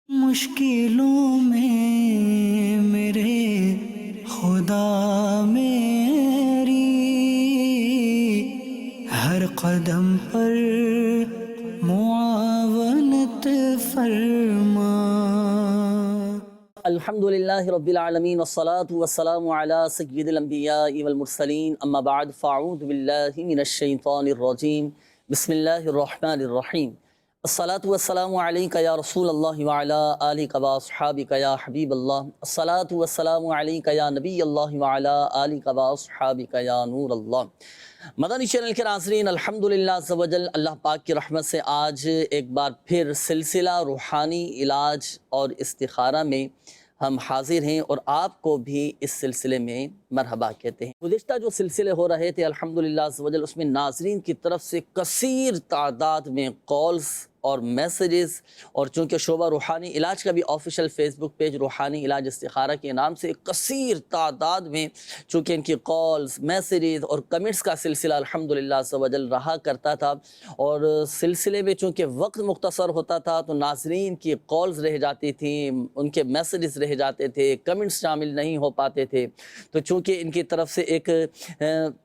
مشکلوں میں میرے خدا میری ہر قدم پر معاونت فرما۔ الحمدللہ رب العالمین والصلاة والسلام علی سید الانبیاء والمرسلین، اما بعد فاعوذ باللہ من الشیطان الرجیم، بسم اللہ الرحمن الرحیم۔ الصلاة والسلام علیکہ یا رسول اللہ وعلی آلکہ واصحابکہ یا حبیب اللہ، الصلاة والسلام علیکہ یا نبی اللہ وعلی آلکہ واصحابکہ یا نور اللہ۔ مدنی چینل کے ناظرین، الحمدللہ عز و جل اللہ پاک کی رحمت سے آج ایک بار پھر سلسلہ روحانی علاج اور استخارہ میں ہم حاضر ہیں اور آپ کو بھی اس سلسلے میں مرحبا کہتے ہیں۔ گزشتہ جو سلسلے ہو رہے تھے الحمدللہ عز و جل، اس میں ناظرین کی طرف سے کثیر تعداد میں کالز اور میسیجز، اور چونکہ شعبہ روحانی علاج کا بھی آفیشیل فیس بک پیج روحانی علاج استخارہ کے نام سے کثیر تعداد میں چونکہ ان کی کالز، میسیجز اور کمنٹس کا سلسلہ الحمدللہ عز و جل رہا کرتا تھا، اور سلسلے میں چونکہ وقت مختصر ہوتا تھا تو ناظرین کی کالز رہ جاتی تھیں، ان کے میسیجز رہ جاتے تھے، کمنٹس شامل نہیں ہو پاتے تھے۔ تو چونکہ ان کی طرف سے ایک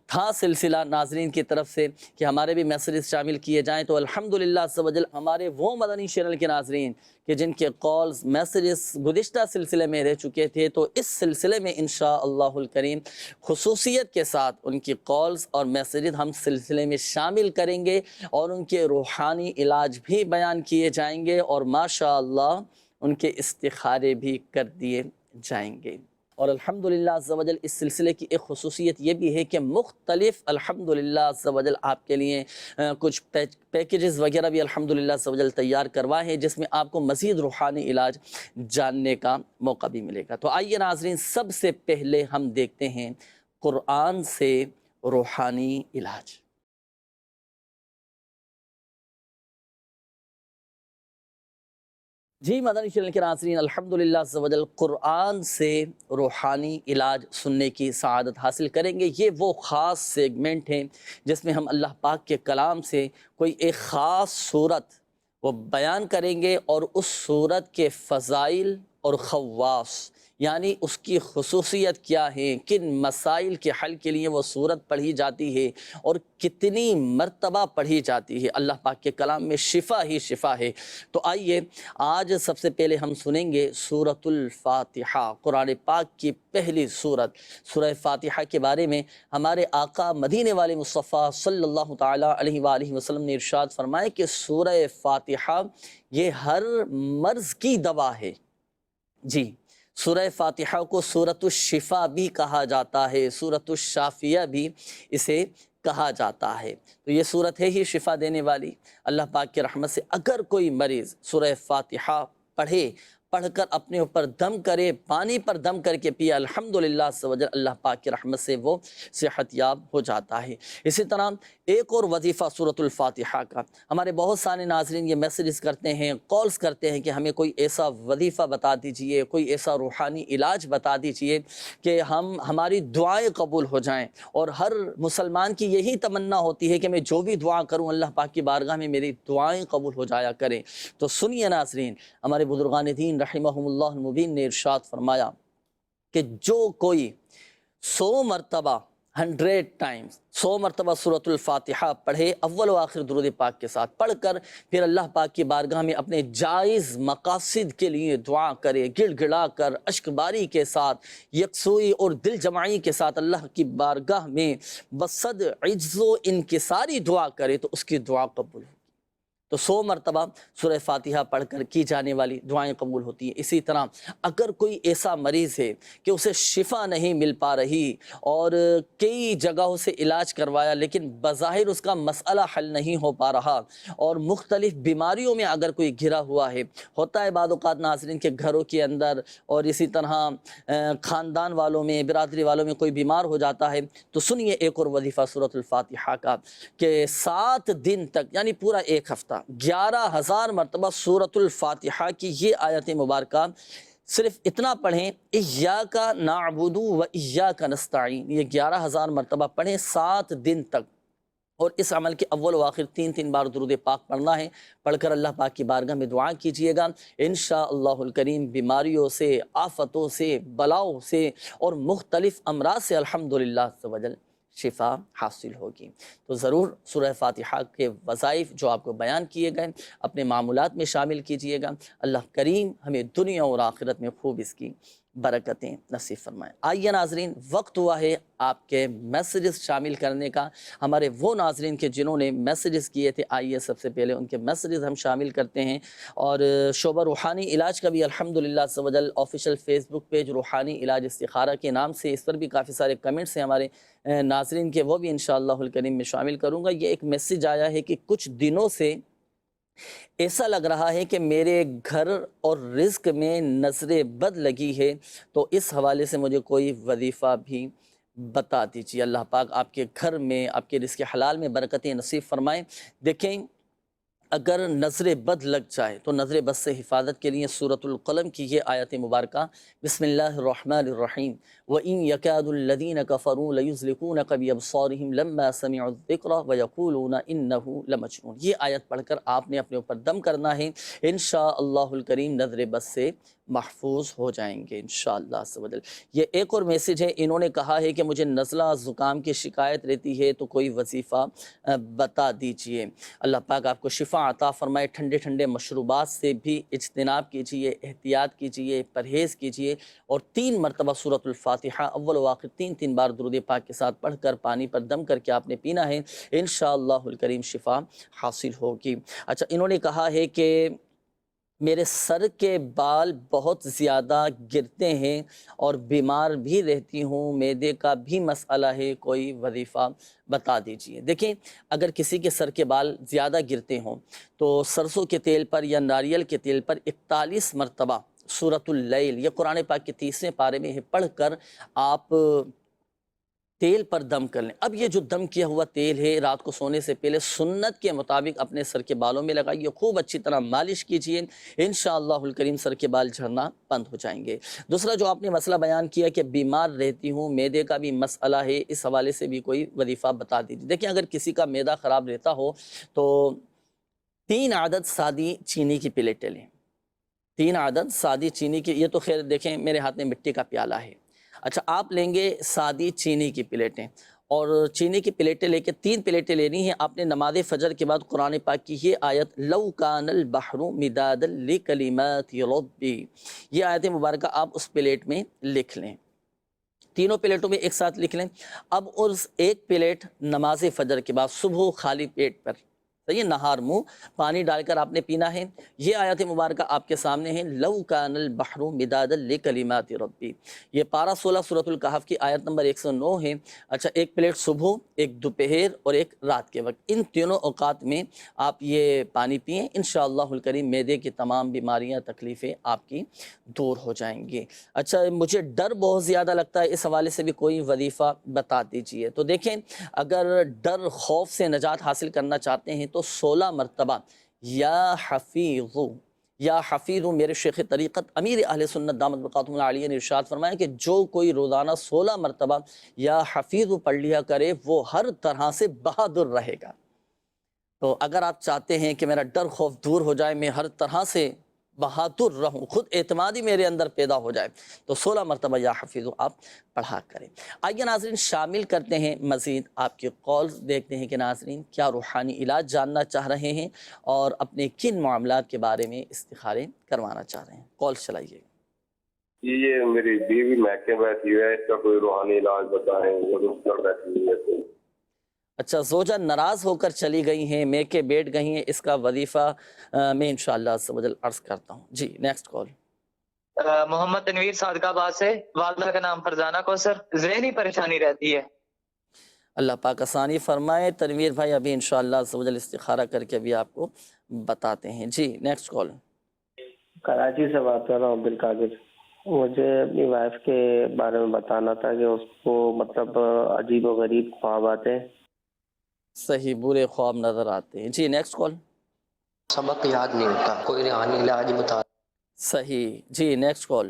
تھا سلسلہ ناظرین کی طرف سے کہ ہمارے بھی میسیجز شامل کیے جائیں، تو الحمدللہ عز و جل ہمارے وہ مدنی چینل کے ناظرین کہ جن کے کالز، میسیجز گزشتہ سلسلے میں رہ چکے تھے، تو اس سلسلے میں انشاءاللہ الکریم خصوصیت کے ساتھ ان کی کالز اور میسیجز ہم سلسلے میں شامل کریں گے اور ان کے روحانی علاج بھی بیان کیے جائیں گے اور ماشاءاللہ ان کے استخارے بھی کر دیے جائیں گے۔ اور الحمدللہ عز و جل اس سلسلے کی ایک خصوصیت یہ بھی ہے کہ مختلف الحمدللہ عز و جل آپ کے لیے کچھ پیکیجز وغیرہ بھی الحمدللہ عز و جل تیار کروائے ہیں، جس میں آپ کو مزید روحانی علاج جاننے کا موقع بھی ملے گا۔ تو آئیے ناظرین، سب سے پہلے ہم دیکھتے ہیں قرآن سے روحانی علاج۔ جی مدنی چینل کے ناظرین، الحمدللہ عز و جل قرآن سے روحانی علاج سننے کی سعادت حاصل کریں گے۔ یہ وہ خاص سیگمنٹ ہیں جس میں ہم اللہ پاک کے کلام سے کوئی ایک خاص صورت وہ بیان کریں گے اور اس صورت کے فضائل اور خواص، یعنی اس کی خصوصیت کیا ہے، کن مسائل کے حل کے لیے وہ صورت پڑھی جاتی ہے اور کتنی مرتبہ پڑھی جاتی ہے۔ اللہ پاک کے کلام میں شفا ہی شفا ہے۔ تو آئیے آج سب سے پہلے ہم سنیں گے سورۃ الفاتحہ، قرآن پاک کی پہلی سورت سورہ فاتحہ کے بارے میں ہمارے آقا مدینے والے مصطفیٰ صلی اللہ تعالیٰ علیہ وآلہ وسلم نے ارشاد فرمایا کہ سورہ فاتحہ یہ ہر مرض کی دوا ہے۔ جی، سورہ فاتحہ کو سورۃ الشفا بھی کہا جاتا ہے، سورۃ الشافیہ بھی اسے کہا جاتا ہے۔ تو یہ سورت ہے ہی شفا دینے والی۔ اللہ پاک کی رحمت سے اگر کوئی مریض سورہ فاتحہ پڑھ کر اپنے اوپر دم کرے، پانی پر دم کر کے پیا، الحمدللہ عز و جل اللہ پاک کی رحمت سے وہ صحت یاب ہو جاتا ہے۔ اسی طرح ایک اور وظیفہ سورۃ الفاتحہ کا، ہمارے بہت سارے ناظرین یہ میسیجز کرتے ہیں، کالز کرتے ہیں کہ ہمیں کوئی ایسا وظیفہ بتا دیجئے، کوئی ایسا روحانی علاج بتا دیجئے کہ ہماری دعائیں قبول ہو جائیں، اور ہر مسلمان کی یہی تمنا ہوتی ہے کہ میں جو بھی دعا کروں اللہ پاک کی بارگاہ میں میری دعائیں قبول ہو جایا کریں۔ تو سنیے ناظرین، ہمارے بزرگان دین رحمہم اللہ المبین نے ارشاد فرمایا کہ جو کوئی 100 مرتبہ 100 ٹائمز 100 مرتبہ سورۃ الفاتحہ پڑھے، اول و آخر درود پاک کے ساتھ پڑھ کر پھر اللہ پاک کی بارگاہ میں اپنے جائز مقاصد کے لیے دعا کرے، گڑ گڑا کر، اشک باری کے ساتھ، یکسوئی اور دل جمعی کے ساتھ اللہ کی بارگاہ میں بصد عجز و انکساری دعا کرے تو اس کی دعا قبول ہو۔ تو 100 مرتبہ سورہ فاتحہ پڑھ کر کی جانے والی دعائیں قبول ہوتی ہیں۔ اسی طرح اگر کوئی ایسا مریض ہے کہ اسے شفا نہیں مل پا رہی اور کئی جگہوں سے علاج کروایا لیکن بظاہر اس کا مسئلہ حل نہیں ہو پا رہا، اور مختلف بیماریوں میں اگر کوئی گھرا ہوا ہے، ہوتا ہے بعض اوقات ناظرین کے گھروں کے اندر اور اسی طرح خاندان والوں میں، برادری والوں میں کوئی بیمار ہو جاتا ہے، تو سنیے ایک اور وظیفہ سورۃ الفاتحہ کا کہ 7 دن تک، یعنی پورا ایک ہفتہ 11,000 مرتبہ سورۃ الفاتحہ کی یہ آیت مبارکہ صرف اتنا پڑھیں، ایاک نعبد و ایاک نستعین، یہ 11,000 مرتبہ پڑھیں 7 دن تک، اور اس عمل کے اول و آخر 3 بار درود پاک پڑھنا ہے۔ پڑھ کر اللہ پاک کی بارگاہ میں دعا کیجئے گا، انشاءاللہ الکریم بیماریوں سے، آفتوں سے، بلاؤں سے اور مختلف امراض سے الحمدللہ عز و جل شفا حاصل ہوگی۔ تو ضرور سورہ فاتحہ کے وظائف جو آپ کو بیان کیے گئے اپنے معمولات میں شامل کیجئے گا۔ اللہ کریم ہمیں دنیا اور آخرت میں خوب اس کی برکتیں نصیب فرمائیں۔ آئیے ناظرین، وقت ہوا ہے آپ کے میسیجز شامل کرنے کا۔ ہمارے وہ ناظرین کے جنہوں نے میسیجز کیے تھے، آئیے سب سے پہلے ان کے میسیجز ہم شامل کرتے ہیں۔ اور شعبہ روحانی علاج کا بھی الحمدللہ عز و جل آفیشیل فیس بک پیج روحانی علاج استخارہ کے نام سے، اس پر بھی کافی سارے کمنٹس ہیں ہمارے ناظرین کے، وہ بھی انشاءاللہ الکریم میں شامل کروں گا۔ یہ ایک میسیج آیا ہے کہ کچھ دنوں سے ایسا لگ رہا ہے کہ میرے گھر اور رزق میں نظر بد لگی ہے، تو اس حوالے سے مجھے کوئی وظیفہ بھی بتا دیجیے۔ اللہ پاک آپ کے گھر میں، آپ کے رزق حلال میں برکتیں نصیب فرمائیں۔ دیکھیں، اگر نظر بد لگ جائے تو نظر بد سے حفاظت کے لیے سورۃ القلم کی یہ آیت مبارکہ، بسم اللہ الرحمن الرحیم، وَإِن يَكَادُ الَّذِينَ كَفَرُوا لَيُزْلِقُونَكَ بِأَبْصَارِهِمْ لَمَّا سَمِعُوا الذِّكْرَ وَيَقُولُونَ إِنَّهُ لَمَجْنُونٌ۔ یہ آیت پڑھ کر آپ نے اپنے اوپر دم کرنا ہے، انشاءاللہ الکریم نظر بد سے محفوظ ہو جائیں گے انشاءاللہ عز و جل۔ یہ ایک اور میسیج ہے، انہوں نے کہا ہے کہ مجھے نزلہ زکام کی شکایت رہتی ہے، تو کوئی وظیفہ بتا دیجئے۔ اللہ پاک آپ کو شفا عطا فرمائے۔ ٹھنڈے ٹھنڈے مشروبات سے بھی اجتناب کیجئے، احتیاط کیجئے، پرہیز کیجئے، اور 3 مرتبہ سورۃ الفاتحہ اول و آخر 3 بار درود پاک کے ساتھ پڑھ کر پانی پر دم کر کے آپ نے پینا ہے، انشاءاللہ الکریم شفا حاصل ہوگی۔ اچھا، انہوں نے کہا ہے کہ میرے سر کے بال بہت زیادہ گرتے ہیں اور بیمار بھی رہتی ہوں، معدے کا بھی مسئلہ ہے، کوئی وظیفہ بتا دیجئے۔ دیکھیں، اگر کسی کے سر کے بال زیادہ گرتے ہوں تو سرسوں کے تیل پر یا ناریل کے تیل پر 41 مرتبہ سورۃ اللیل، یہ قرآن پاک کے 30ویں پارے میں ہے، پڑھ کر آپ تیل پر دم کر لیں۔ اب یہ جو دم کیا ہوا تیل ہے، رات کو سونے سے پہلے سنت کے مطابق اپنے سر کے بالوں میں لگائیے، خوب اچھی طرح مالش کیجئے، انشاءاللہ الکریم سر کے بال جھڑنا بند ہو جائیں گے۔ دوسرا جو آپ نے مسئلہ بیان کیا کہ بیمار رہتی ہوں، معدے کا بھی مسئلہ ہے، اس حوالے سے بھی کوئی وظیفہ بتا دیجیے۔ دیکھیں، اگر کسی کا معدہ خراب رہتا ہو تو 3 عدد سادی چینی کی پلیٹیں لیں، 3 عدد سادی چینی کی، یہ تو خیر دیکھیں میرے ہاتھ میں مٹی کا پیالہ ہے۔ اچھا، آپ لیں گے سادی چینی کی پلیٹیں، اور چینی کی پلیٹیں لے کے 3 پلیٹیں لینی ہیں۔ آپ نے نماز فجر کے بعد قرآن پاک کی یہ آیت، لَوْ كَانَ الْبَحْرُ مِدَادًا لِكَلِمَاتِ رَبِّي، یہ آیت مبارکہ آپ اس پلیٹ میں لکھ لیں، تینوں پلیٹوں میں ایک ساتھ لکھ لیں۔ اب اس ایک پلیٹ نماز فجر کے بعد صبح خالی پیٹ پر، صحیح، نہار منہ پانی ڈال کر آپ نے پینا ہے۔ یہ آیت مبارکہ آپ کے سامنے ہے، لَوْ كَانَ الْبَحْرُ مِدَادًا لِكَلِمَاتِ رَبِّي، یہ پارہ 16 سورۃ الکہف کی آیت نمبر 109 ہے۔ اچھا، ایک پلیٹ صبح، ایک دوپہر اور ایک رات کے وقت، ان تینوں اوقات میں آپ یہ پانی پئیں، انشاءاللہ الکریم معدے کی تمام بیماریاں، تکلیفیں آپ کی دور ہو جائیں گی۔ اچھا، مجھے ڈر بہت زیادہ لگتا ہے، اس حوالے سے بھی کوئی وظیفہ بتا دیجئے۔ تو دیکھیں، اگر ڈر خوف سے نجات حاصل کرنا چاہتے ہیں تو 16 مرتبہ یا حفیظ، یا حفیظ، میرے شیخ طریقت امیر اہل سنت دامت بقاتہم العالیہ نے ارشاد فرمایا کہ جو کوئی روزانہ 16 مرتبہ یا حفیظ پڑھ لیا کرے وہ ہر طرح سے بہادر رہے گا۔ تو اگر آپ چاہتے ہیں کہ میرا ڈر خوف دور ہو جائے، میں ہر طرح سے بہادر رہوں، خود اعتمادی میرے اندر پیدا ہو جائے، تو 16 مرتبہ یا حفیظ آپ پڑھا کریں۔ آئیے ناظرین، شامل کرتے ہیں مزید آپ کے کالز، دیکھتے ہیں کہ ناظرین کیا روحانی علاج جاننا چاہ رہے ہیں اور اپنے کن معاملات کے بارے میں استخارے کروانا چاہ رہے ہیں۔ کال چلائیے۔ یہ میری بیوی میکے بیٹھی ہے، اس کا کوئی روحانی علاج بتائیں، وہ رک کر بیٹھی ہوئی ہے۔ اچھا، زوجہ ناراض ہو کر چلی گئی ہیں، میکے بیٹھ گئی ہیں، اس کا وظیفہ میں انشاءاللہ عز و جل عرض کرتا ہوں۔ جی، نیکسٹ کال۔ محمد تنویر صادق آباد سے، والدہ کا نام فرزانہ کوثر، ذہنی پریشانی رہتی ہے۔ اللہ پاک آسانی فرمائے۔ تنویر بھائی ابھی انشاءاللہ عز و جل استخارہ کر کے ابھی آپ کو بتاتے ہیں۔ جی، نیکسٹ کال۔ کراچی سے بات کر رہا ہوں، عبدالقادر۔ مجھے اپنی وائف کے بارے میں بتانا تھا کہ اس کو مطلب عجیب و غریب خواب آتے ہیں۔ صحیح، برے خواب نظر آتے ہیں۔ جی، نیکسٹ کال۔ سبق یاد نہیں ہوتا، کوئی روحانی علاج بتا۔ صحیح، جی، نیکسٹ کال۔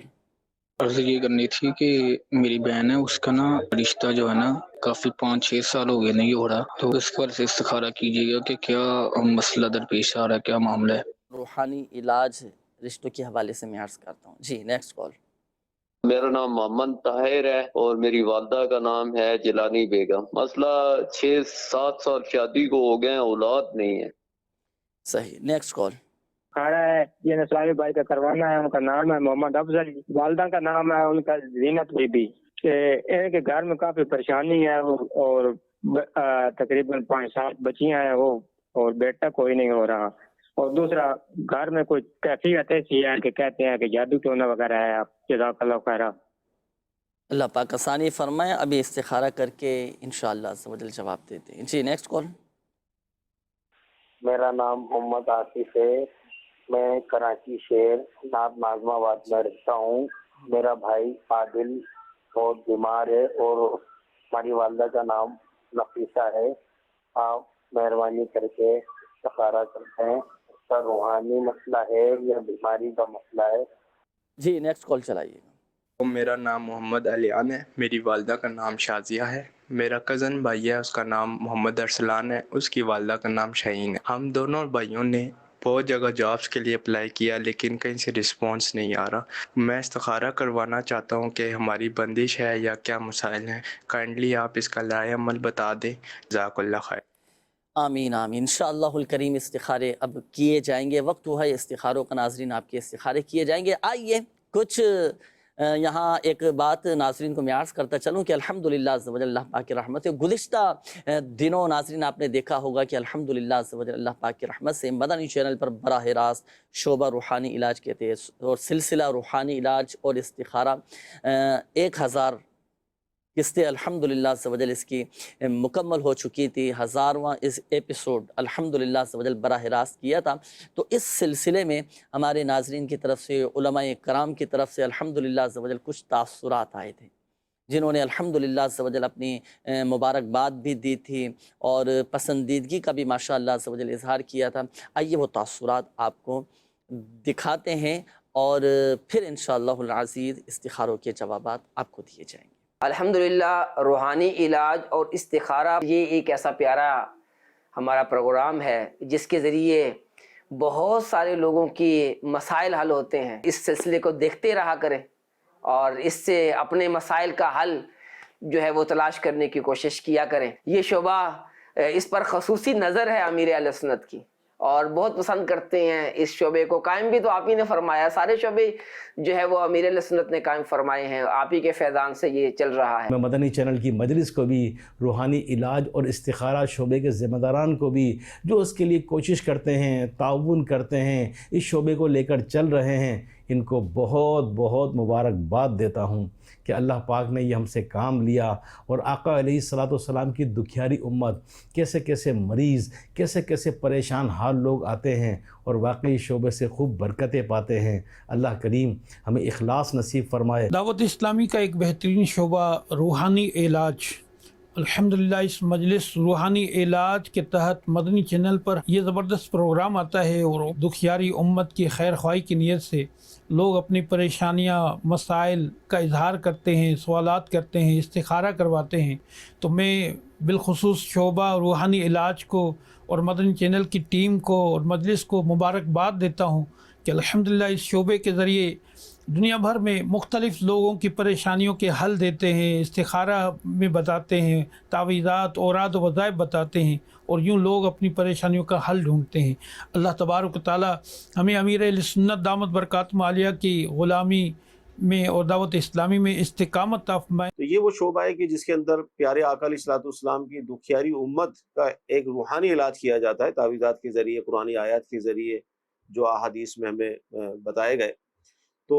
عرض یہ کرنی تھی کہ میری بہن ہے، اس کا نا رشتہ جو ہے نا کافی 5-6 سال ہو گئے نہیں ہو رہا، تو اس پر سے استخارہ کیجیے گا کہ کیا مسئلہ درپیش آ رہا ہے، کیا معاملہ ہے۔ روحانی علاج رشتوں کے حوالے سے میں عرض کرتا ہوں۔ جی نیکسٹ کال۔ میرا نام محمد طاہر ہے اور میری والدہ کا نام ہے جیلانی بیگم۔ مسئلہ 6-7 سال شادی کو ہو گئے ہیں، اولاد نہیں ہے۔ صحیح، نیکسٹ کال۔ کھانا ہے یہ نسلامی بھائی کا کروانا ہے، ان کا نام ہے محمد افضل، والدہ کا نام ہے ان کا زینت بی بی۔ ان کے گھر میں کافی پریشانی ہے اور تقریباً 5-7 بچیاں ہیں وہ، اور بیٹا کوئی نہیں ہو رہا۔ اور دوسرا گھر میں کوئی کیفیت ایسی ہے کہ کہتے ہیں کہ جادو ٹونا وغیرہ ہے۔ آپ جزاک اللہ خیر۔ اللہ پاک آسانی فرمائے، ابھی استخارہ کر کے انشاءاللہ عز و جل جواب دیتے ہیں۔ جی نیکسٹ کال۔ میرا نام محمد آصف ہے، میں کراچی شہر ناب ناظم آباد میں رہتا ہوں۔ میرا بھائی عادل بہت بیمار ہے اور ہماری والدہ کا نام نفیسہ ہے۔ آپ مہربانی کر کے استخارہ کرتے ہیں، اس کا روحانی مسئلہ ہے یا بیماری کا مسئلہ ہے؟ جی نیکسٹ کال چلائیے۔ میرا نام محمد علیان ہے، میری والدہ کا نام شازیہ ہے۔ میرا کزن بھائی ہے، اس کا نام محمد ارسلان ہے، اس کی والدہ کا نام شاہین ہے۔ ہم دونوں بھائیوں نے بہت جگہ جابس کے لیے اپلائی کیا لیکن کہیں سے رسپانس نہیں آ رہا۔ میں استخارہ کروانا چاہتا ہوں کہ ہماری بندش ہے یا کیا مسائل ہیں، کائنڈلی آپ اس کا لائحہ عمل بتا دیں۔ جزاک اللہ خیر۔ آمین آمین، انشاءاللہ الکریم استخارے اب کیے جائیں گے، وقت ہوا ہے استخاروں کا ناظرین، آپ کے استخارے کیے جائیں گے۔ آئیے کچھ یہاں ایک بات ناظرین کو میں عرض کرتا چلوں کہ الحمدللہ عز و جل اللہ پاک کی رحمت ہے۔ گزشتہ دنوں ناظرین آپ نے دیکھا ہوگا کہ الحمدللہ عز و جل اللہ پاک کی رحمت سے مدنی چینل پر براہ راست شعبہ روحانی علاج کے تحت اور سلسلہ روحانی علاج اور استخارہ 1000 قسطیں الحمدللہ عز و جل اس کی مکمل ہو چکی تھی۔ 1000واں اس ایپیسوڈ الحمدللہ عز و جل براہ راست کیا تھا۔ تو اس سلسلے میں ہمارے ناظرین کی طرف سے، علماء کرام کی طرف سے الحمدللہ عز و جل کچھ تاثرات آئے تھے، جنہوں نے الحمدللہ عز و جل اپنی مبارکباد بھی دی تھی اور پسندیدگی کا بھی ماشاءاللہ عز و جل اظہار کیا تھا۔ آئیے وہ تاثرات آپ کو دکھاتے ہیں اور پھر انشاءاللہ العزیز استخاروں کے جوابات آپ کو دیے جائیں گے۔ الحمدللہ روحانی علاج اور استخارہ یہ ایک ایسا پیارا ہمارا پروگرام ہے جس کے ذریعے بہت سارے لوگوں کی مسائل حل ہوتے ہیں۔ اس سلسلے کو دیکھتے رہا کریں اور اس سے اپنے مسائل کا حل جو ہے وہ تلاش کرنے کی کوشش کیا کریں۔ یہ شعبہ اس پر خصوصی نظر ہے امیر اہل سنت کی اور بہت پسند کرتے ہیں اس شعبے کو۔ قائم بھی تو آپ ہی نے فرمایا، سارے شعبے جو ہے وہ امیر اہل سنت نے قائم فرمائے ہیں، آپ ہی کے فیضان سے یہ چل رہا ہے۔ میں مدنی چینل کی مجلس کو بھی، روحانی علاج اور استخارہ شعبے کے ذمہ داران کو بھی جو اس کے لیے کوشش کرتے ہیں، تعاون کرتے ہیں، اس شعبے کو لے کر چل رہے ہیں، ان کو بہت بہت مبارکباد دیتا ہوں کہ اللہ پاک نے یہ ہم سے کام لیا اور آقا علیہ الصلوۃ والسلام کی دکھیاری امت، کیسے کیسے مریض، کیسے کیسے پریشان حال لوگ آتے ہیں اور واقعی شعبے سے خوب برکتیں پاتے ہیں۔ اللہ کریم ہمیں اخلاص نصیب فرمائے۔ دعوت اسلامی کا ایک بہترین شعبہ روحانی علاج، الحمدللہ اس مجلس روحانی علاج کے تحت مدنی چینل پر یہ زبردست پروگرام آتا ہے اور دکھیاری امت کی خیر خواہی کی نیت سے لوگ اپنی پریشانیاں، مسائل کا اظہار کرتے ہیں، سوالات کرتے ہیں، استخارہ کرواتے ہیں۔ تو میں بالخصوص شعبہ روحانی علاج کو اور مدنی چینل کی ٹیم کو اور مجلس کو مبارکباد دیتا ہوں کہ الحمدللہ اس شعبے کے ذریعے دنیا بھر میں مختلف لوگوں کی پریشانیوں کے حل دیتے ہیں، استخارہ میں بتاتے ہیں، تعویذات، اوراد و وظائف بتاتے ہیں اور یوں لوگ اپنی پریشانیوں کا حل ڈھونڈتے ہیں۔ اللہ تبارک و تعالی ہمیں امیر اہل سنت دامت برکاتہم عالیہ کی غلامی میں اور دعوت اسلامی میں استقامت عطا فرمائے۔ تو یہ وہ شعبہ ہے کہ جس کے اندر پیارے آقا علیہ الصلوۃ والسلام کی دکھیاری امت کا ایک روحانی علاج کیا جاتا ہے، تعویذات کے ذریعے، قرآنی آیات کے ذریعے جو احادیث میں ہمیں بتائے گئے۔ تو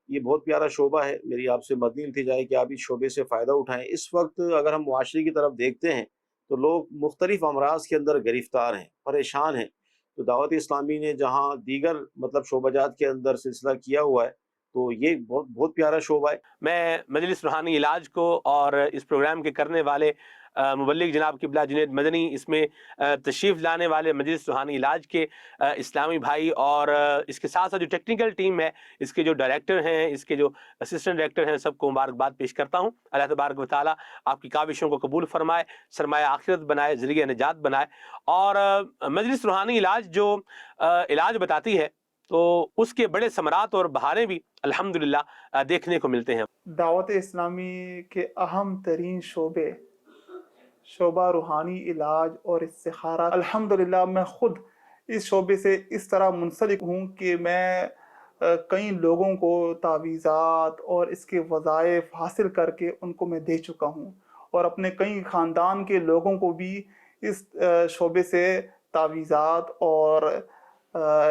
یہ بہت پیارا شعبہ ہے۔ میری آپ سے مدنی التجا ہے کہ آپ اس شعبے سے فائدہ اٹھائیں۔ اس وقت اگر ہم معاشرے کی طرف دیکھتے ہیں تو لوگ مختلف امراض کے اندر گرفتار ہیں، پریشان ہیں۔ تو دعوت اسلامی نے جہاں دیگر شعبہ جات کے اندر سلسلہ کیا ہوا ہے تو یہ بہت پیارا شعبہ ہے۔ میں مجلس روحانی علاج کو اور اس پروگرام کے کرنے والے مبلغ جناب قبلہ جنید مدنی، اس میں تشریف لانے والے مجلس روحانی علاج کے اسلامی بھائی، اور اس کے ساتھ ساتھ جو ٹیکنیکل ٹیم ہے، اس کے جو ڈائریکٹر ہیں، اس کے جو اسسٹنٹ ڈائریکٹر ہیں، سب کو مبارکباد پیش کرتا ہوں۔ اللہ تبارک و تعالیٰ آپ کی کاوشوں کو قبول فرمائے، سرمایہ آخرت بنائے، ذریعہ نجات بنائے، اور مجلس روحانی علاج جو علاج بتاتی ہے تو اس کے بڑے ثمرات اور بہاریں بھی الحمدللہ دیکھنے کو ملتے ہیں۔ دعوت اسلامی کے اہم ترین شعبہ روحانی علاج اور استخارہ، الحمدللہ میں خود اس شعبے سے اس طرح منسلک ہوں کہ میں کئی لوگوں کو تعویذات اور اس کے وظائف حاصل کر کے ان کو میں دے چکا ہوں، اور اپنے کئی خاندان کے لوگوں کو بھی اس شعبے سے تعویذات اور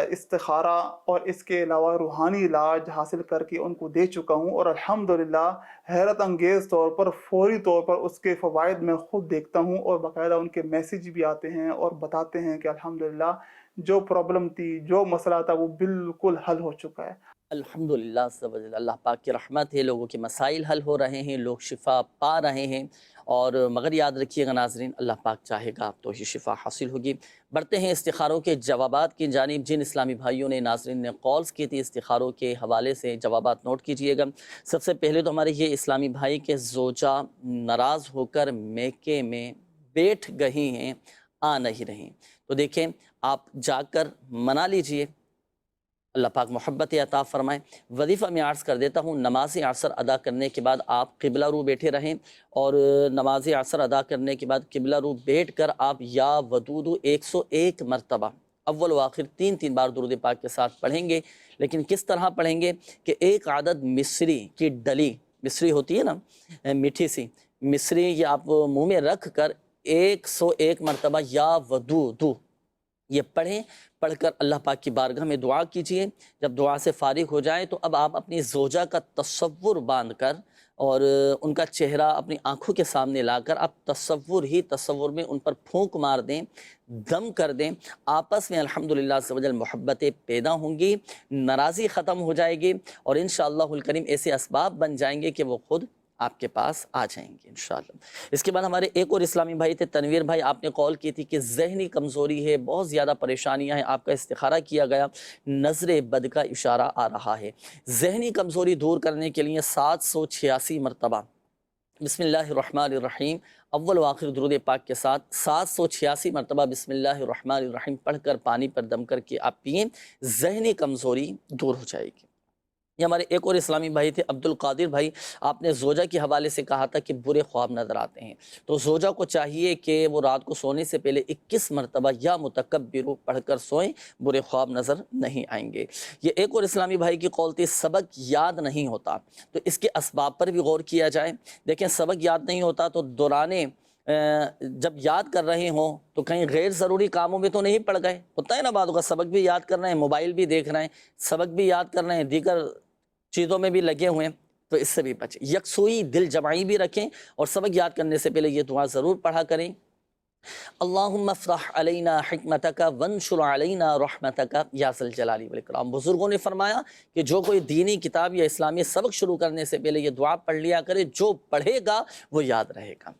استخارہ اور اس کے علاوہ روحانی علاج حاصل کر کے ان کو دے چکا ہوں، اور الحمدللہ حیرت انگیز طور پر فوری طور پر اس کے فوائد میں خود دیکھتا ہوں، اور باقاعدہ ان کے میسیج بھی آتے ہیں اور بتاتے ہیں کہ الحمدللہ جو پرابلم تھی، جو مسئلہ تھا، وہ بالکل حل ہو چکا ہے۔ الحمدللہ، اللہ پاک کی رحمت ہے، لوگوں کے مسائل حل ہو رہے ہیں، لوگ شفا پا رہے ہیں، اور مگر یاد رکھیے گا ناظرین، اللہ پاک چاہے گا تو ہی شفا حاصل ہوگی۔ بڑھتے ہیں استخاروں کے جوابات کی جانب۔ جن اسلامی بھائیوں نے، ناظرین نے کالز کی تھی استخاروں کے حوالے سے، جوابات نوٹ کیجئے گا۔ سب سے پہلے تو ہمارے یہ اسلامی بھائی کے زوجہ ناراض ہو کر میکے میں بیٹھ گئی ہیں، آ نہیں رہیں، تو دیکھیں آپ جا کر منا لیجئے، اللہ پاک محبت عطا فرمائے۔ وظیفہ میں عرض کر دیتا ہوں، نماز عصر ادا کرنے کے بعد آپ قبلہ رو بیٹھے رہیں، اور نماز عصر ادا کرنے کے بعد قبلہ رو بیٹھ کر آپ یا ودود 101 مرتبہ اول و آخر 3 بار درود پاک کے ساتھ پڑھیں گے۔ لیکن کس طرح پڑھیں گے کہ ایک عدد مصری کی ڈلی، مصری ہوتی ہے نا میٹھی سی مصری، یہ آپ منہ میں رکھ کر 101 مرتبہ یا ودود یہ پڑھیں۔ پڑھ کر اللہ پاک کی بارگاہ میں دعا کیجئے۔ جب دعا سے فارغ ہو جائیں تو اب آپ اپنی زوجہ کا تصور باندھ کر اور ان کا چہرہ اپنی آنکھوں کے سامنے لا کر آپ تصور میں ان پر پھونک مار دیں، دم کر دیں۔ آپس میں الحمدللہ عز و جل محبتیں پیدا ہوں گی، ناراضی ختم ہو جائے گی، اور انشاءاللہ الکریم ایسے اسباب بن جائیں گے کہ وہ خود آپ کے پاس آ جائیں گے انشاءاللہ۔ اس کے بعد ہمارے ایک اور اسلامی بھائی تھے تنویر بھائی، آپ نے کال کی تھی کہ ذہنی کمزوری ہے، بہت زیادہ پریشانیاں ہیں، آپ کا استخارہ کیا گیا، نظر بد کا اشارہ آ رہا ہے۔ ذہنی کمزوری دور کرنے کے لیے 786 مرتبہ بسم اللہ الرحمن الرحیم اول و آخر درود پاک کے ساتھ 786 مرتبہ بسم اللہ الرحمن الرحیم پڑھ کر پانی پر دم کر کے آپ پئیں، ذہنی کمزوری دور ہو جائے گی۔ یہ ہمارے ایک اور اسلامی بھائی تھے عبد القادر بھائی، آپ نے زوجہ کے حوالے سے کہا تھا کہ برے خواب نظر آتے ہیں، تو زوجہ کو چاہیے کہ وہ رات کو سونے سے پہلے 21 مرتبہ یا متکبر پڑھ کر سوئیں، برے خواب نظر نہیں آئیں گے۔ یہ ایک اور اسلامی بھائی کی قول تھی سبق یاد نہیں ہوتا، تو اس کے اسباب پر بھی غور کیا جائے۔ دیکھیں سبق یاد نہیں ہوتا تو دورانے جب یاد کر رہے ہوں تو کہیں غیر ضروری کاموں میں تو نہیں پڑ گئے، ہوتا ہے نا بعض کا سبق بھی یاد کر رہے ہیں، موبائل بھی دیکھ رہے ہیں، سبق بھی یاد کر رہے ہیں، دیگر چیزوں میں بھی لگے ہوئے ہیں، تو اس سے بھی بچیں۔ یکسوئی دل جمعی بھی رکھیں، اور سبق یاد کرنے سے پہلے یہ دعا ضرور پڑھا کریں، اللہم افرح علینا حکمتک وانشر علینا رحمتک یا ذا الجلال والاکرام۔ بزرگوں نے فرمایا کہ جو کوئی دینی کتاب یا اسلامی سبق شروع کرنے سے پہلے یہ دعا پڑھ لیا کرے، جو پڑھے گا وہ یاد رہے گا۔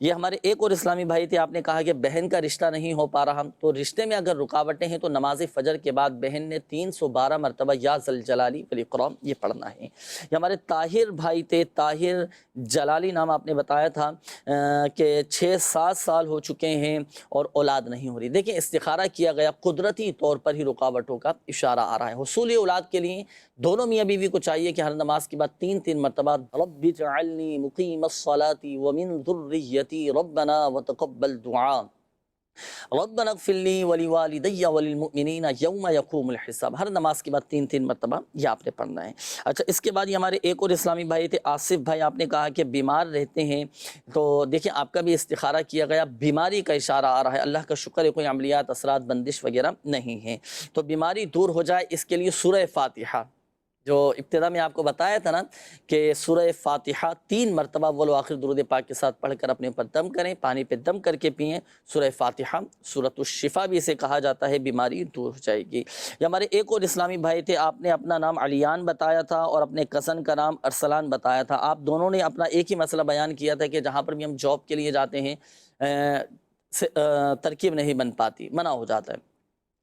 یہ ہمارے ایک اور اسلامی بھائی تھے، آپ نے کہا کہ بہن کا رشتہ نہیں ہو پا رہا، تو رشتے میں اگر رکاوٹیں ہیں تو نماز فجر کے بعد بہن نے 312 مرتبہ یا ذا الجلال والاکرام یہ پڑھنا ہے۔ یہ ہمارے طاہر بھائی تھے، طاہر جلالی نام آپ نے بتایا تھا کہ 6-7 سال ہو چکے ہیں اور اولاد نہیں ہو رہی۔ دیکھیں استخارہ کیا گیا، قدرتی طور پر ہی رکاوٹوں کا اشارہ آ رہا ہے۔ حصول اولاد کے لیے دونوں میاں بیوی کو چاہیے کہ ہر نماز کے بعد 3 مرتبہ رب اجعلنی مقیم الصلاۃ ومن ذریتی ربنا وتقبل دعا ربنا اغفر لی ولوالدی وللمؤمنین یوم یقوم الحساب، ہر نماز کے بعد 3 مرتبہ یہ آپ نے پڑھنا ہے۔ اچھا اس کے بعد یہ ہمارے ایک اور اسلامی بھائی تھے آصف بھائی، آپ نے کہا کہ بیمار رہتے ہیں، تو دیکھیں آپ کا بھی استخارہ کیا گیا، بیماری کا اشارہ آ رہا ہے، اللہ کا شکر ہے کوئی عملیات اثرات بندش وغیرہ نہیں ہے، تو بیماری دور ہو جائے اس کے لیے سورہ فاتحہ جو ابتدا میں آپ کو بتایا تھا نا کہ سورہ فاتحہ 3 مرتبہ اول و آخر درود پاک کے ساتھ پڑھ کر اپنے اوپر دم کریں، پانی پہ دم کر کے پئیں۔ سورہ فاتحہ سورۃ الشفا بھی اسے کہا جاتا ہے، بیماری دور ہو جائے گی۔ یہ ہمارے ایک اور اسلامی بھائی تھے، آپ نے اپنا نام علیان بتایا تھا اور اپنے کزن کا نام ارسلان بتایا تھا۔ آپ دونوں نے اپنا ایک ہی مسئلہ بیان کیا تھا کہ جہاں پر بھی ہم جاب کے لیے جاتے ہیں ترکیب نہیں بن پاتی، منع ہو جاتا ہے۔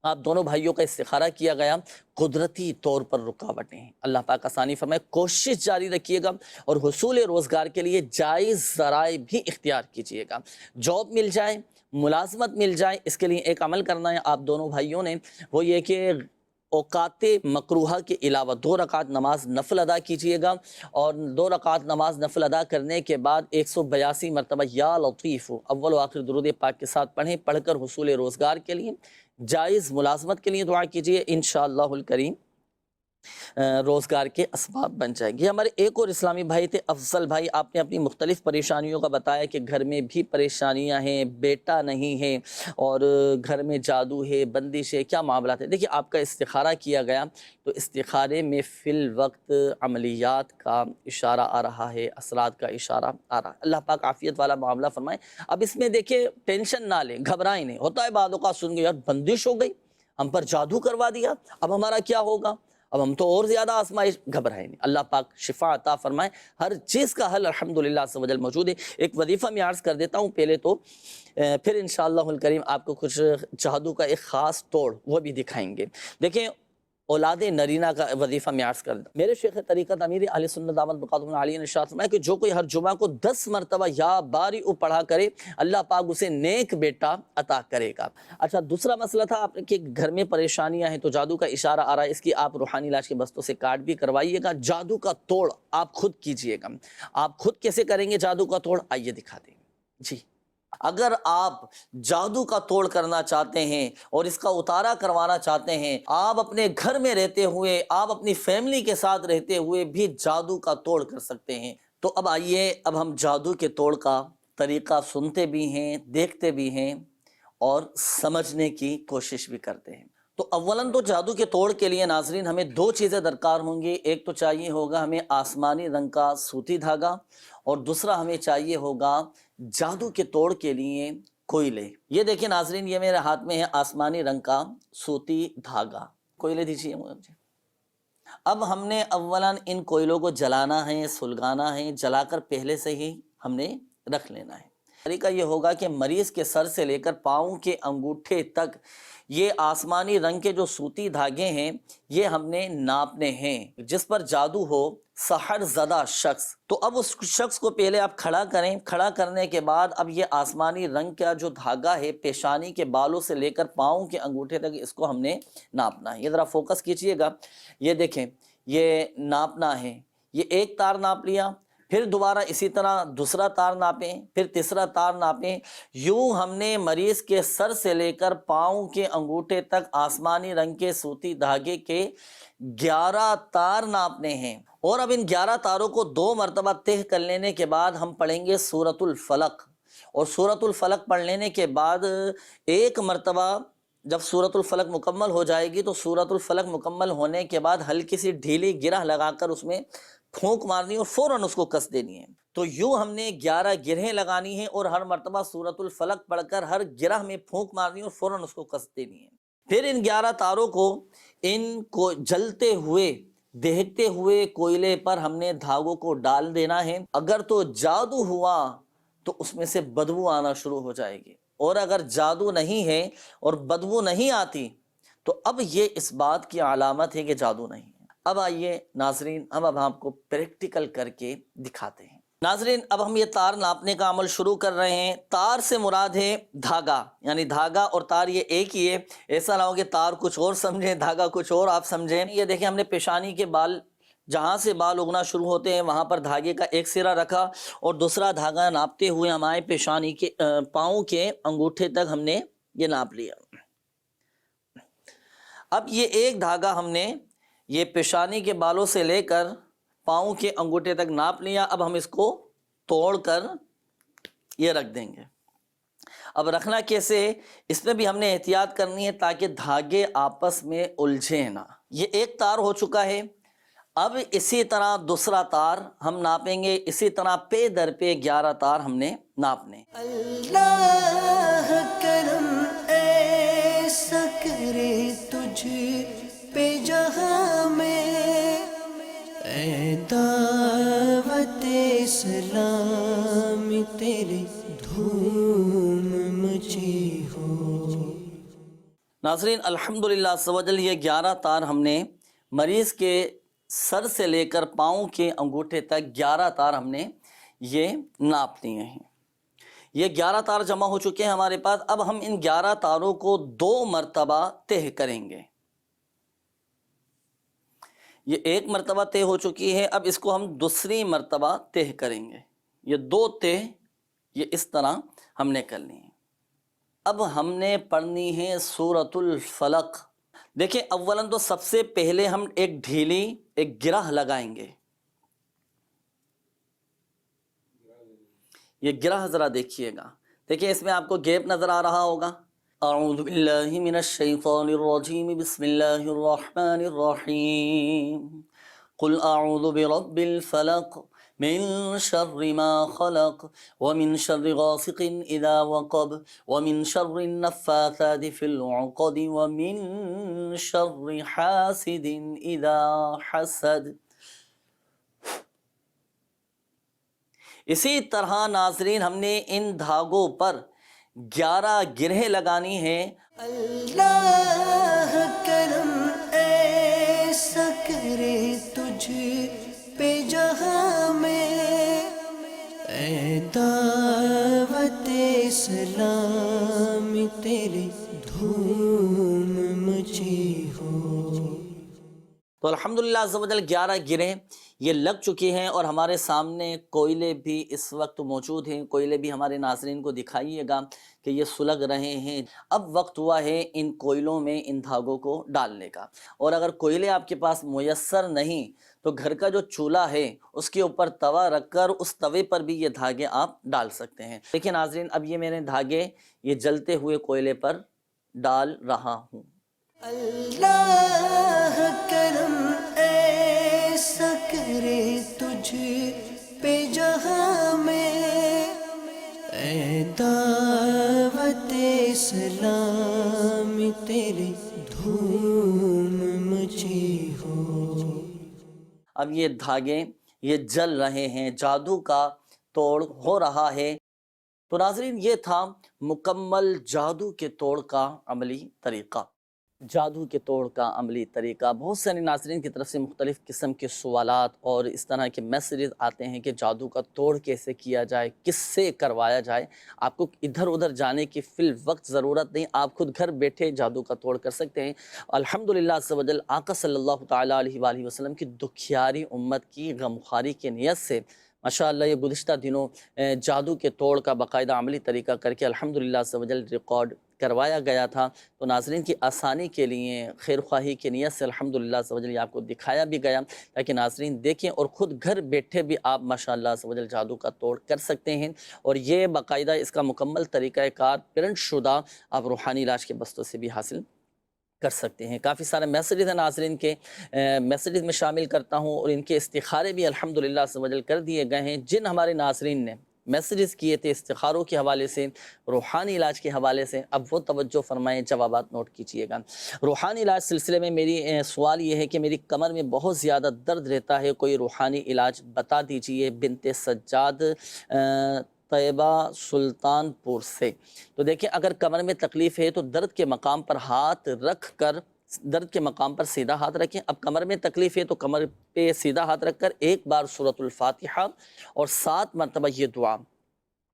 آپ دونوں بھائیوں کا استخارہ کیا گیا، قدرتی طور پر رکاوٹیں ہیں، اللہ پاک آسانی فرمائے۔ کوشش جاری رکھیے گا اور حصول روزگار کے لیے جائز ذرائع بھی اختیار کیجیے گا۔ جاب مل جائے، ملازمت مل جائے، اس کے لیے ایک عمل کرنا ہے آپ دونوں بھائیوں نے، وہ یہ کہ اوقات مکروہہ کے علاوہ 2 رکعت نماز نفل ادا کیجیے گا، اور 2 رکعت نماز نفل ادا کرنے کے بعد 182 مرتبہ یا لطیف اول و آخر درود پاک کے ساتھ پڑھیں، پڑھ کر حصول روزگار کے لیے، جائز ملازمت کے لیے دعا کیجیے، انشاءاللہ الکریم روزگار کے اسباب بن جائیں گے۔ ہمارے ایک اور اسلامی بھائی تھے افضل بھائی، آپ نے اپنی مختلف پریشانیوں کا بتایا کہ گھر میں بھی پریشانیاں ہیں، بیٹا نہیں ہے اور گھر میں جادو ہے، بندش ہے، کیا معاملات ہے؟ دیکھیے آپ کا استخارہ کیا گیا تو استخارے میں فی الوقت عملیات کا اشارہ آ رہا ہے، اثرات کا اشارہ آ رہا ہے۔ اللہ پاک عافیت والا معاملہ فرمائے۔ اب اس میں دیکھیں ٹینشن نہ لیں، گھبرائیں نہیں، ہوتا ہے بعد اوقات سن گئے یار بندش ہو گئی، ہم پر جادو کروا دیا، اب ہمارا کیا ہوگا، اب ہم تو اور زیادہ آزمائش، گھبرائیں نہیں، اللہ پاک شفا عطا فرمائے۔ ہر چیز کا حل الحمدللہ عز و جل موجود ہے۔ ایک وظیفہ میں عرض کر دیتا ہوں پہلے تو، پھر انشاءاللہ الکریم آپ کو کچھ جادو کا ایک خاص توڑ وہ بھی دکھائیں گے۔ دیکھیں اولاد نرینہ کا وظیفہ میں عرض کر دوں، میرے شیخ طریقت امیر اہل سنت دامت بقاتہم عالیہ نے ارشاد فرمایا کہ جو کوئی ہر جمعہ کو 10 مرتبہ یا باری پڑھا کرے، اللہ پاک اسے نیک بیٹا عطا کرے گا۔ اچھا دوسرا مسئلہ تھا آپ کہ گھر میں پریشانیاں ہیں تو جادو کا اشارہ آ رہا ہے، اس کی آپ روحانی علاج کے بستوں سے کارڈ بھی کروائیے گا۔ جادو کا توڑ آپ خود کیجئے گا۔ آپ خود کیسے کریں گے جادو کا توڑ، آئیے دکھا دیں جی۔ اگر آپ جادو کا توڑ کرنا چاہتے ہیں اور اس کا اتارا کروانا چاہتے ہیں، آپ اپنے گھر میں رہتے ہوئے، آپ اپنی فیملی کے ساتھ رہتے ہوئے بھی جادو کا توڑ کر سکتے ہیں۔ تو اب آئیے، اب ہم جادو کے توڑ کا طریقہ سنتے بھی ہیں، دیکھتے بھی ہیں اور سمجھنے کی کوشش بھی کرتے ہیں۔ تو اولاً تو جادو کے توڑ کے لیے ناظرین ہمیں 2 چیزیں درکار ہوں گی۔ ایک تو چاہیے ہوگا ہمیں آسمانی رنگ کا سوتی دھاگا، اور دوسرا ہمیں چاہیے ہوگا جادو کے توڑ کے لیے کوئلے۔ یہ دیکھیں ناظرین، یہ میرے ہاتھ میں ہے آسمانی رنگ کا سوتی دھاگا، کوئلے دیجیے مجھے۔ اب ہم نے اولاً ان کوئلوں کو جلانا ہے، سلگانا ہے، جلا کر پہلے سے ہی ہم نے رکھ لینا ہے۔ طریقہ یہ ہوگا کہ مریض کے سر سے لے کر پاؤں کے انگوٹھے تک یہ آسمانی رنگ کے جو سوتی دھاگے ہیں یہ ہم نے ناپنے ہیں۔ جس پر جادو ہو، سحر زدہ شخص، تو اب اس شخص کو پہلے آپ کھڑا کریں۔ کھڑا کرنے کے بعد اب یہ آسمانی رنگ کا جو دھاگا ہے پیشانی کے بالوں سے لے کر پاؤں کے انگوٹھے تک اس کو ہم نے ناپنا ہے۔ یہ ذرا فوکس کیجئے گا، یہ دیکھیں یہ ناپنا ہے۔ یہ ایک تار ناپ لیا، پھر دوبارہ اسی طرح دوسرا تار ناپیں، پھر تیسرا تار ناپیں۔ یوں ہم نے مریض کے سر سے لے کر پاؤں کے انگوٹھے تک آسمانی رنگ کے سوتی دھاگے کے 11 تار ناپنے ہیں، اور اب ان 11 تاروں کو 2 مرتبہ تہہ کر لینے کے بعد ہم پڑھیں گے سورۃ الفلق، اور سورۃ الفلق پڑھ لینے کے بعد ایک مرتبہ جب سورۃ الفلق مکمل ہو جائے گی تو سورۃ الفلق مکمل ہونے کے بعد ہلکی سی ڈھیلی گرہ لگا کر اس میں پھونک مارنی اور فوراً اس کو کس دینی ہے۔ تو یوں ہم نے 11 گرہیں لگانی ہیں اور ہر مرتبہ سورۃ الفلق پڑھ کر ہر گرہ میں پھونک مارنی اور فوراً اس کو کس دینی ہے۔ پھر ان 11 تاروں کو ان کو جلتے ہوئے دہتے ہوئے کوئلے پر ہم نے دھاگوں کو ڈال دینا ہے۔ اگر تو جادو ہوا تو اس میں سے بدبو آنا شروع ہو جائے گی، اور اگر جادو نہیں ہے اور بدبو نہیں آتی تو اب یہ اس بات کی علامت ہے کہ جادو نہیں ہے۔ اب آئیے ناظرین، اب آپ کو پریکٹیکل کر کے دکھاتے ہیں۔ ناظرین اب ہم یہ تار ناپنے کا عمل شروع کر رہے ہیں۔ تار سے مراد ہے دھاگا، یعنی دھاگا اور تار یہ ایک ہی ہے، ایسا نہ ہو کہ تار کچھ اور سمجھیں دھاگا کچھ اور آپ سمجھیں۔ یہ دیکھیں ہم نے پیشانی کے بال، جہاں سے بال اگنا شروع ہوتے ہیں وہاں پر دھاگے کا ایک سرا رکھا اور دوسرا دھاگا ناپتے ہوئے ہمارے پیشانی کے پاؤں کے انگوٹھے تک ہم نے یہ ناپ لیا۔ اب یہ ایک دھاگا ہم نے یہ پیشانی کے بالوں سے لے کر پاؤں کے انگوٹھے تک ناپ لیا۔ اب ہم اس کو توڑ کر یہ رکھ دیں گے۔ اب رکھنا کیسے، اس میں بھی ہم نے احتیاط کرنی ہے تاکہ دھاگے آپس میں الجھیں نہ۔ یہ ایک تار ہو چکا ہے۔ اب اسی طرح دوسرا تار ہم ناپیں گے، اسی طرح پے در پہ 11 تار ہم نے ناپنے۔ اللہ کرم ایسا کرے تجھ پہ جہاں میں، اے دعوت اسلام تیری دھوم مچی ہو۔ ناظرین الحمدللہ عز و جل یہ 11 تار ہم نے مریض کے سر سے لے کر پاؤں کے انگوٹھے تک 11 تار ہم نے یہ ناپ لیے ہیں۔ یہ 11 تار جمع ہو چکے ہیں ہمارے پاس۔ اب ہم ان 11 تاروں کو 2 مرتبہ تہ کریں گے۔ یہ 1 مرتبہ تہ ہو چکی ہے، اب اس کو ہم دوسری مرتبہ تہ کریں گے۔ یہ 2 تہ یہ اس طرح ہم نے کرنی ہے۔ اب ہم نے پڑھنی ہے سورۃ الفلق۔ دیکھیں اولاً تو سب سے پہلے ہم ایک ڈھیلی ایک گرہ لگائیں گے۔ یہ گرہ ذرا دیکھیے گا، دیکھیں اس میں آپ کو گیپ نظر آ رہا ہوگا۔ اعوذ باللہ من الشیطان الرجیم، بسم اللہ الرحمن الرحیم، قل اعوذ برب الفلق من شر ما خلق ومن شر غاسق اذا وقب ومن شر النفاثات في العقد ومن شر حاسد اذا حسد۔ اسی طرح ناظرین ہم نے ان دھاگوں پر 11 گرہیں لگانی ہیں۔ اللہ کرم ایسا کرے تجھ پہ جہاں میں، اے دعوت اسلام تیری دھوم مچی ہو۔ تو الحمدللہ عز و جل 11 گرہیں یہ لگ چکی ہیں، اور ہمارے سامنے کوئلے بھی اس وقت موجود ہیں۔ کوئلے بھی ہمارے ناظرین کو دکھائیے گا کہ یہ سلگ رہے ہیں۔ اب وقت ہوا ہے ان کوئلوں میں ان دھاگوں کو ڈالنے کا، اور اگر کوئلے آپ کے پاس میسر نہیں تو گھر کا جو چولہا ہے اس کے اوپر توا رکھ کر اس توے پر بھی یہ دھاگے آپ ڈال سکتے ہیں۔ دیکھیں ناظرین اب یہ میں نے دھاگے یہ جلتے ہوئے کوئلے پر ڈال رہا ہوں۔ اللہ کرم ایسا کرے تجھ پہ جہاں میں، اے دعوت اسلام تیری دھوم مچی ہو۔ اب یہ دھاگے یہ جل رہے ہیں، جادو کا توڑ ہو رہا ہے۔ تو ناظرین یہ تھا مکمل جادو کے توڑ کا عملی طریقہ۔ جادو کے توڑ کا عملی طریقہ، بہت سارے ناظرین کی طرف سے مختلف قسم کے سوالات اور اس طرح کے میسیجز آتے ہیں کہ جادو کا توڑ کیسے کیا جائے، کس سے کروایا جائے۔ آپ کو ادھر ادھر جانے کی فی الوقت ضرورت نہیں، آپ خود گھر بیٹھے جادو کا توڑ کر سکتے ہیں۔ الحمدللہ عز و جل آقا صلی اللہ تعالیٰ علیہ وآلہ وسلم کی دکھیاری امت کی غمخواری کی نیت سے ماشاءاللہ یہ گزشتہ دنوں جادو کے توڑ کا باقاعدہ عملی طریقہ کر کے الحمدللہ عز و جل ریکارڈ کروایا گیا تھا۔ تو ناظرین کی آسانی کے لیے خیر خواہی کی نیت سے الحمدللہ عز و جل یہ آپ کو دکھایا بھی گیا تاکہ ناظرین دیکھیں اور خود گھر بیٹھے بھی آپ ماشاءاللہ عز و جل جادو کا توڑ کر سکتے ہیں۔ اور یہ باقاعدہ اس کا مکمل طریقہ کار پرنٹ شدہ آپ روحانی علاج کے بستوں سے بھی حاصل کر سکتے ہیں۔ کافی سارے میسیجز ہیں ناظرین کے، میسیجز میں شامل کرتا ہوں، اور ان کے استخارے بھی الحمدللہ عز و جل کر دیے گئے ہیں۔ جن ہمارے ناظرین نے میسیجز کیے تھے استخاروں کے حوالے سے، روحانی علاج کے حوالے سے، اب وہ توجہ فرمائیں، جوابات نوٹ کیجئے گا۔ روحانی علاج سلسلے میں میری سوال یہ ہے کہ میری کمر میں بہت زیادہ درد رہتا ہے، کوئی روحانی علاج بتا دیجئے۔ بنت سجاد طیبہ سلطان پور سے۔ تو دیکھیں اگر کمر میں تکلیف ہے تو درد کے مقام پر ہاتھ رکھ کر، درد کے مقام پر سیدھا ہاتھ رکھیں۔ اب کمر میں تکلیف ہے تو کمر پہ سیدھا ہاتھ رکھ کر ایک بار سورۃ الفاتحہ اور 7 مرتبہ یہ دعا،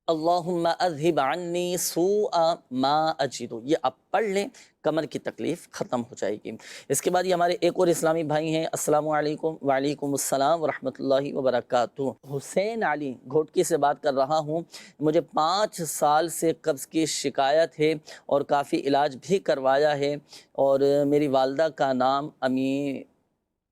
اللہم اذہب عنی سوء ما اجد، یہ آپ پڑھ لیں، کمر کی تکلیف ختم ہو جائے گی۔ اس کے بعد یہ ہمارے ایک اور اسلامی بھائی ہیں، السلام علیکم۔ وعلیکم السلام ورحمۃ اللہ وبرکاتہ۔ حسین علی گھوٹکی سے بات کر رہا ہوں، مجھے 5 سال سے قبض کی شکایت ہے اور کافی علاج بھی کروایا ہے، اور میری والدہ کا نام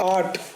8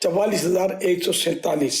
44147।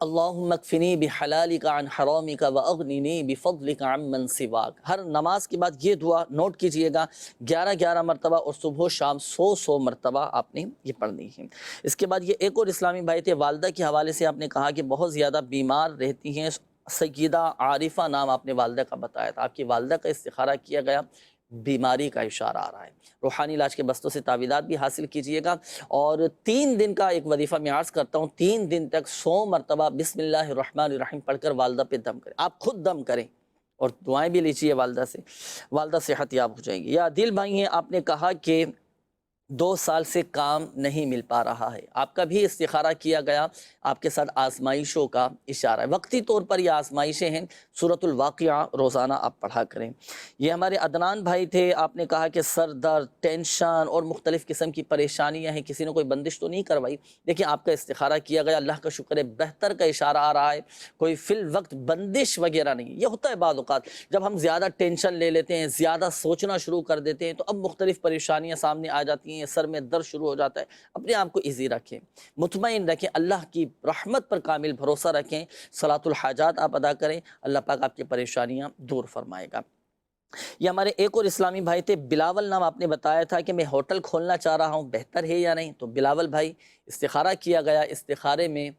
اللہم اکفنی بحلالک عن حرامک واغننی بفضلک عمن سواک. ہر نماز کے بعد یہ دعا نوٹ کیجئے گا 11 مرتبہ، اور صبح و شام 100 مرتبہ آپ نے یہ پڑھنی ہے. اس کے بعد یہ ایک اور اسلامی بھائی تھے، والدہ کے حوالے سے آپ نے کہا کہ بہت زیادہ بیمار رہتی ہیں. سیدہ عارفہ نام آپ نے والدہ کا بتایا تھا، آپ کی والدہ کا استخارہ کیا گیا، بیماری کا اشارہ آ رہا ہے. روحانی علاج کے بستوں سے تعویذات بھی حاصل کیجئے گا، اور 3 دن کا ایک وظیفہ میں عرض کرتا ہوں، 3 دن تک 100 مرتبہ بسم اللہ الرحمن الرحیم پڑھ کر والدہ پہ دم کریں. آپ خود دم کریں اور دعائیں بھی لیجیے والدہ سے، والدہ صحت یاب ہو جائیں گی. یا دل بھائی ہیں، آپ نے کہا کہ 2 سال سے کام نہیں مل پا رہا ہے، آپ کا بھی استخارہ کیا گیا، آپ کے ساتھ آزمائشوں کا اشارہ ہے. وقتی طور پر یہ آزمائشیں ہیں، سورۃ الواقعہ روزانہ آپ پڑھا کریں. یہ ہمارے عدنان بھائی تھے، آپ نے کہا کہ سر درد، ٹینشن اور مختلف قسم کی پریشانیاں ہیں، کسی نے کوئی بندش تو نہیں کروائی. دیکھیں آپ کا استخارہ کیا گیا، اللہ کا شکر ہے بہتر کا اشارہ آ رہا ہے، کوئی فی الوقت بندش وغیرہ نہیں. یہ ہوتا ہے بعض اوقات جب ہم زیادہ ٹینشن لے لیتے ہیں، زیادہ سوچنا شروع کر دیتے ہیں، تو اب مختلف پریشانیاں سامنے آ جاتی ہیں، سر میں درد شروع ہو جاتا ہے. اپنے آپ کو ایزی رکھیں، مطمئن رکھیں، اللہ کی رحمت پر کامل بھروسہ رکھیں. صلاۃ الحاجات آپ ادا کریں، اللہ پاک آپ کی پریشانیاں دور فرمائے گا. یہ ہمارے ایک اور اسلامی بھائی تھے، بلاول نام آپ نے بتایا تھا کہ میں ہوٹل کھولنا چاہ رہا ہوں، بہتر ہے یا نہیں؟ تو بلاول بھائی استخارہ کیا گیا، استخارے میں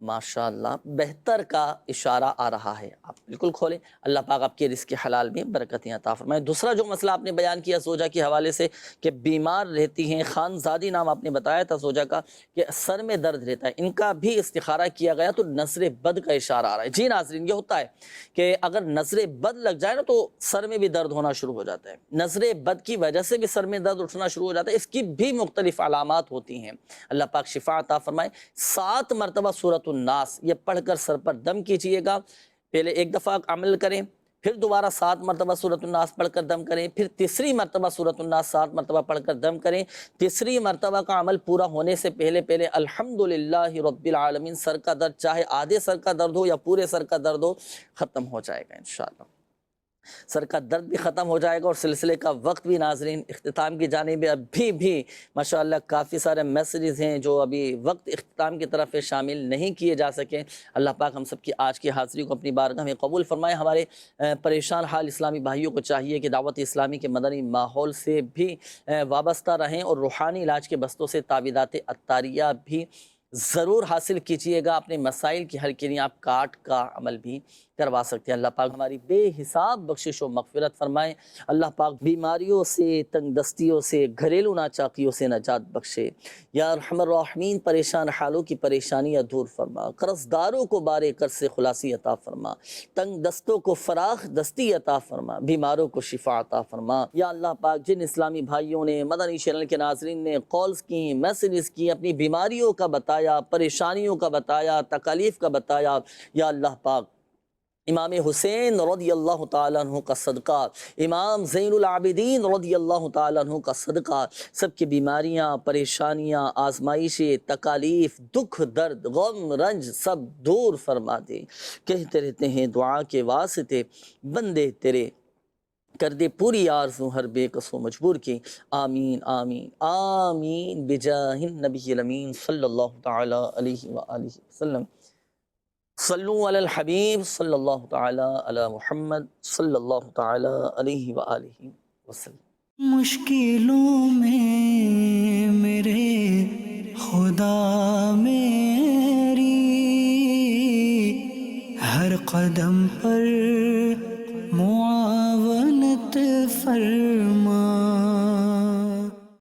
ماشاءاللہ بہتر کا اشارہ آ رہا ہے، آپ بالکل کھولیں، اللہ پاک آپ کے رزق حلال میں برکتیں عطا فرمائے. دوسرا جو مسئلہ آپ نے بیان کیا زوجہ کے حوالے سے کہ بیمار رہتی ہیں، خانزادی نام آپ نے بتایا تھا زوجہ کا کہ سر میں درد رہتا ہے، ان کا بھی استخارہ کیا گیا تو نظر بد کا اشارہ آ رہا ہے. جی ناظرین، یہ ہوتا ہے کہ اگر نظر بد لگ جائے نا تو سر میں بھی درد ہونا شروع ہو جاتا ہے، نظر بد کی وجہ سے بھی سر میں درد اٹھنا شروع ہو جاتا ہے. اس کی بھی مختلف علامات ہوتی ہیں، اللہ پاک شفا عطا فرمائے. 7 مرتبہ سورۃ الناس یہ پڑھ کر سر پر دم کیجئے گا. پہلے ایک دفعہ عمل کریں، پھر دوبارہ 7 مرتبہ سورۃ الناس پڑھ کر دم کریں، پھر تیسری مرتبہ سورۃ الناس 7 مرتبہ پڑھ کر دم کریں. تیسری مرتبہ کا عمل پورا ہونے سے پہلے الحمدللہ رب العالمین، سر کا درد چاہے آدھے سر کا درد ہو یا پورے سر کا درد ہو، ختم ہو جائے گا انشاءاللہ. سر کا درد بھی ختم ہو جائے گا، اور سلسلے کا وقت بھی ناظرین اختتام کی جانب. ابھی بھی ماشاءاللہ کافی سارے میسیجز ہیں جو ابھی وقت اختتام کی طرف شامل نہیں کیے جا سکے. اللہ پاک ہم سب کی آج کی حاضری کو اپنی بارگاہ میں قبول فرمائے. ہمارے پریشان حال اسلامی بھائیوں کو چاہیے کہ دعوت اسلامی کے مدنی ماحول سے بھی وابستہ رہیں، اور روحانی علاج کے بستوں سے تعویذات عطاریہ بھی ضرور حاصل کیجئے گا. اپنے مسائل کی حل کے لیے آپ کاٹ کا عمل بھی کروا سکتے ہیں. اللہ پاک ہماری بے حساب بخشش و مغفرت فرمائے. اللہ پاک بیماریوں سے، تنگ دستیوں سے، گھریلو ناچاکیوں سے نجات بخشے. یا ارحم الراحمین، پریشان حالوں کی پریشانیاں دور فرما، قرض داروں کو بارے قرض سے خلاصی عطا فرما، تنگ دستوں کو فراخ دستی عطا فرما، بیماروں کو شفا عطا فرما. یا اللہ پاک جن اسلامی بھائیوں نے، مدنی چینل کے ناظرین نے کالز کی، میسیجز کی، اپنی بیماریوں کا بتایا، پریشانیوں کا بتایا، تکالیف کا بتایا، یا اللہ پاک امام حسین رضی اللہ تعالیٰ عنہ کا صدقہ، امام زین العابدین رضی اللہ تعالیٰ عنہ کا صدقہ، سب کی بیماریاں، پریشانیاں، آزمائشیں، تکالیف، دکھ، درد، غم، رنج سب دور فرما دے. کہتے رہتے ہیں دعا کے واسطے بندے تیرے، کر دے پوری آرزو ہر بے قصو مجبور کی. آمین آمین آمین بجاہ النبی الامین صلی اللہ تعالیٰ علیہ وآلہ وسلم. صلو علی الحبیب صلی اللہ تعالی علی محمد صلی اللہ تعالی علیہ وآلہ وسلم. مشکلوں میں میرے خدا میری ہر قدم پر